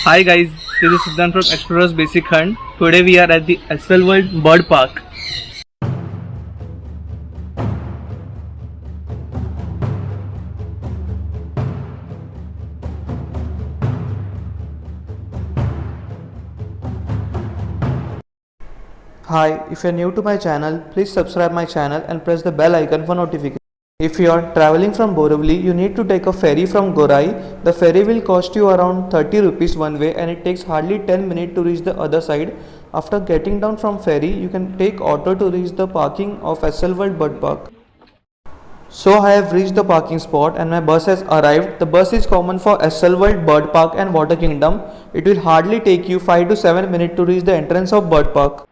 Hi guys, this is Siddhan from Explorers Basic Hunt. Today we are at the Essel World Bird Park. Hi, if you are new to my channel, please subscribe my channel and press the bell icon for notification. If you are traveling from Borivali, you need to take a ferry from Gorai. The ferry will cost you around 30 rupees one way and it takes hardly 10 minutes to reach the other side. After getting down from ferry, you can take auto to reach the parking of Essel World Bird Park. So I have reached the parking spot and my bus has arrived. The bus is common for Essel World Bird Park and Water Kingdom. It will hardly take you 5 to 7 minutes to reach the entrance of Bird Park.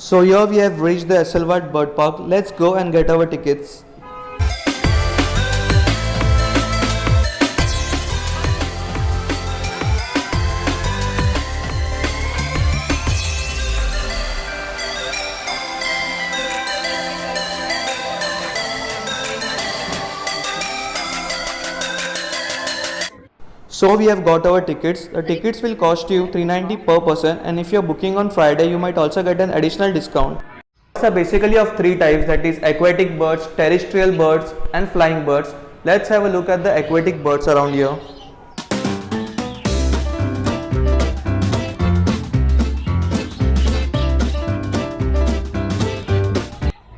So here we have reached the Essel World Bird Park. Let's go and get our tickets. So we have got our tickets. The tickets will cost you 390 per person, and if you are booking on Friday, you might also get an additional discount. Birds are basically of three types, that is aquatic birds, terrestrial birds and flying birds. Let's have a look at the aquatic birds around here.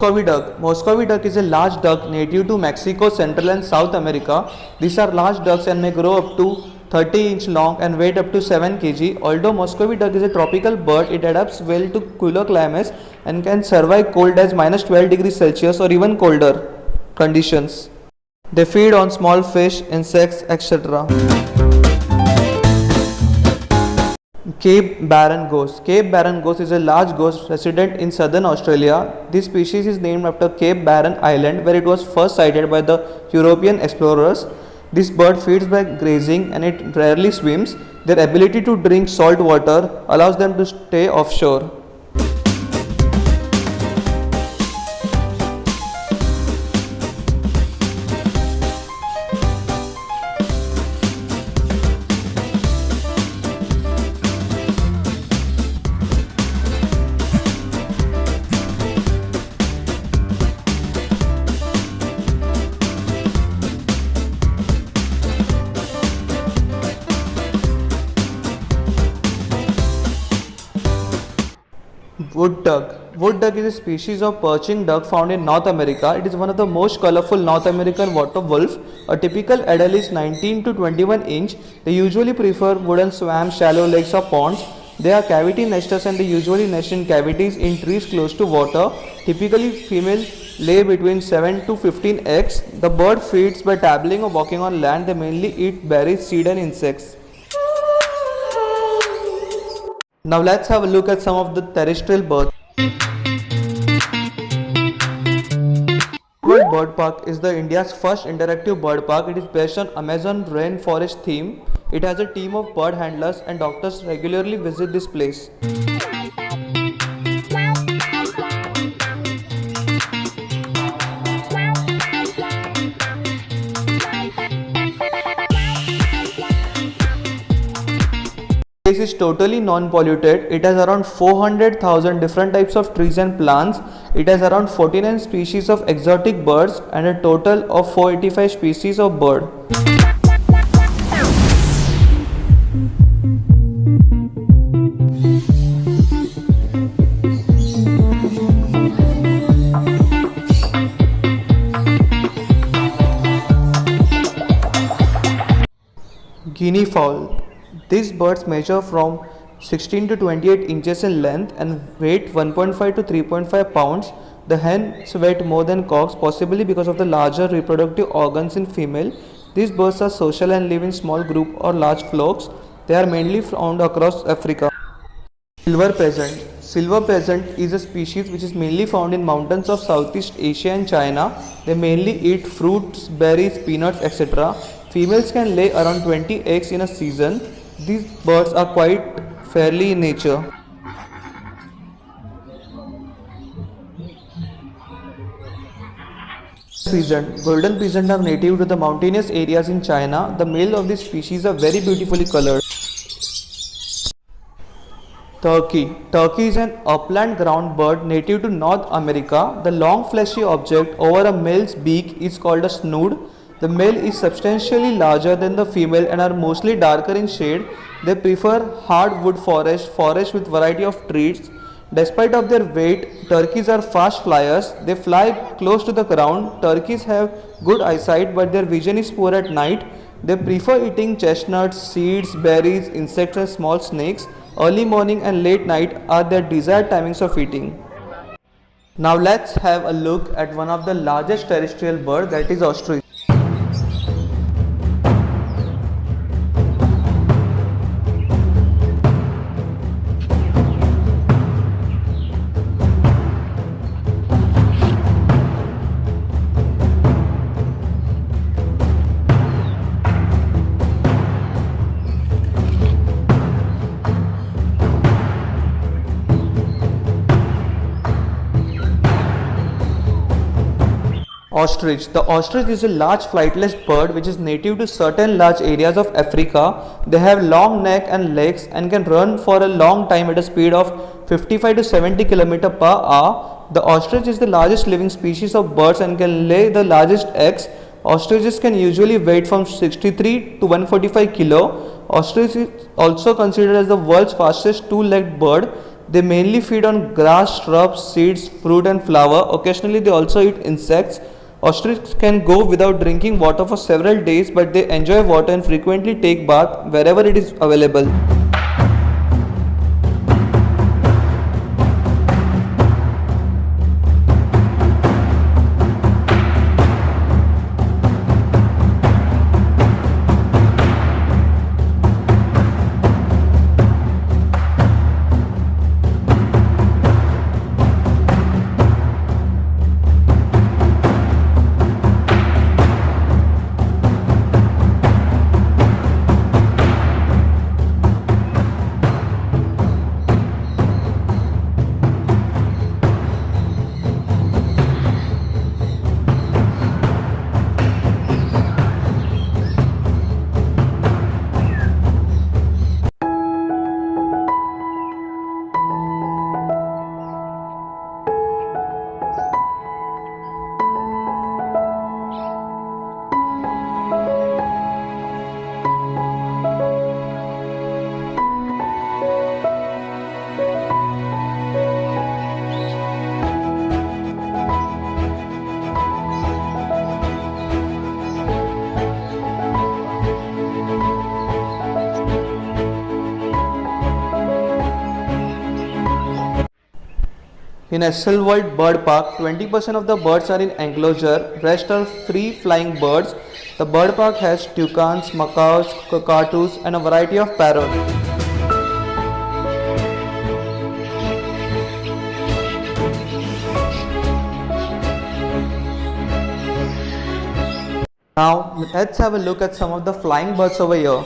Muscovy duck. Muscovy duck is a large duck native to Mexico, Central and South America. These are large ducks and may grow up to 30-inch long and weight up to 7 kg. Although Muscovy duck is a tropical bird, it adapts well to cooler climates and can survive cold as -12 degrees Celsius or even colder conditions. They feed on small fish, insects, etc. Cape Barren Goose. Cape Barren Goose is a large goose resident in southern Australia. This species is named after Cape Barren Island, where it was first sighted by the European explorers. This bird feeds by grazing and it rarely swims. Their ability to drink salt water allows them to stay offshore. Wood duck. Wood duck is a species of perching duck found in North America. It is one of the most colorful North American water wolf. A typical adult is 19 to 21 inch. They usually prefer wooden swamps, shallow lakes or ponds. They are cavity nesters and they usually nest in cavities in trees close to water. Typically female lay between 7 to 15 eggs. The bird feeds by dabbling or walking on land. They mainly eat berries, seed and insects. Now let's have a look at some of the terrestrial birds. World Bird Park is the India's first interactive bird park. It is based on Amazon rainforest theme. It has a team of bird handlers and doctors regularly visit this place. This is totally non-polluted. It has around 400,000 different types of trees and plants. It has around 49 species of exotic birds and a total of 485 species of bird. Guinea fowl. These birds measure from 16 to 28 inches in length and weight 1.5 to 3.5 pounds. The hens weigh more than cocks, possibly because of the larger reproductive organs in female. These birds are social and live in small groups or large flocks. They are mainly found across Africa. Silver Peasant. Silver Peasant is a species which is mainly found in mountains of Southeast Asia and China. They mainly eat fruits, berries, peanuts, etc. Females can lay around 20 eggs in a season. These birds are quite fairly in nature. Peasant. Golden peasant are native to the mountainous areas in China. The male of this species are very beautifully colored. Turkey. Turkey is an upland ground bird native to North America. The long fleshy object over a male's beak is called a snood. The male is substantially larger than the female and are mostly darker in shade. They prefer hardwood forest with variety of trees. Despite of their weight, turkeys are fast flyers. They fly close to the ground. Turkeys have good eyesight but their vision is poor at night. They prefer eating chestnuts, seeds, berries, insects and small snakes. Early morning and late night are their desired timings of eating. Now let's have a look at one of the largest terrestrial birds, that is ostrich. Ostrich. The ostrich is a large flightless bird which is native to certain large areas of Africa. They have long neck and legs and can run for a long time at a speed of 55 to 70 km per hour. The ostrich is the largest living species of birds and can lay the largest eggs. Ostriches can usually weigh from 63 to 145 kilo. Ostrich is also considered as the world's fastest two-legged bird. They mainly feed on grass, shrubs, seeds, fruit and flower. Occasionally they also eat insects. Ostriches can go without drinking water for several days, but they enjoy water and frequently take bath wherever it is available. In Essel World Bird Park, 20% of the birds are in enclosure, rest are free flying birds. The bird park has toucans, macaws, cockatoos and a variety of parrots. Now let's have a look at some of the flying birds over here.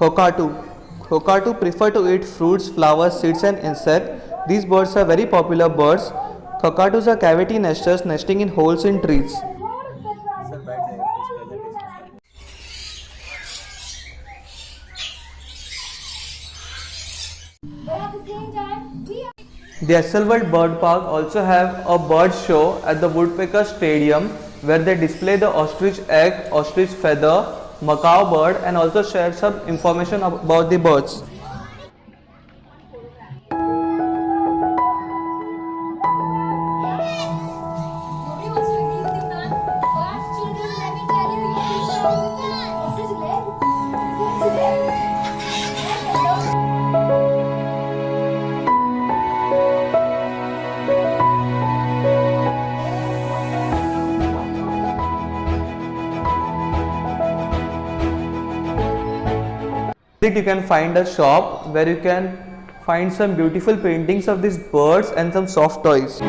Cockatoo. Cockatoo prefer to eat fruits, flowers, seeds and insects. These birds are very popular birds. Cockatoos are cavity nesters nesting in holes in trees. The Esselworld Bird Park also have a bird show at the Woodpecker Stadium where they display the ostrich egg, ostrich feather, macaw bird and also share some information about the birds. You can find a shop where you can find some beautiful paintings of these birds and some soft toys.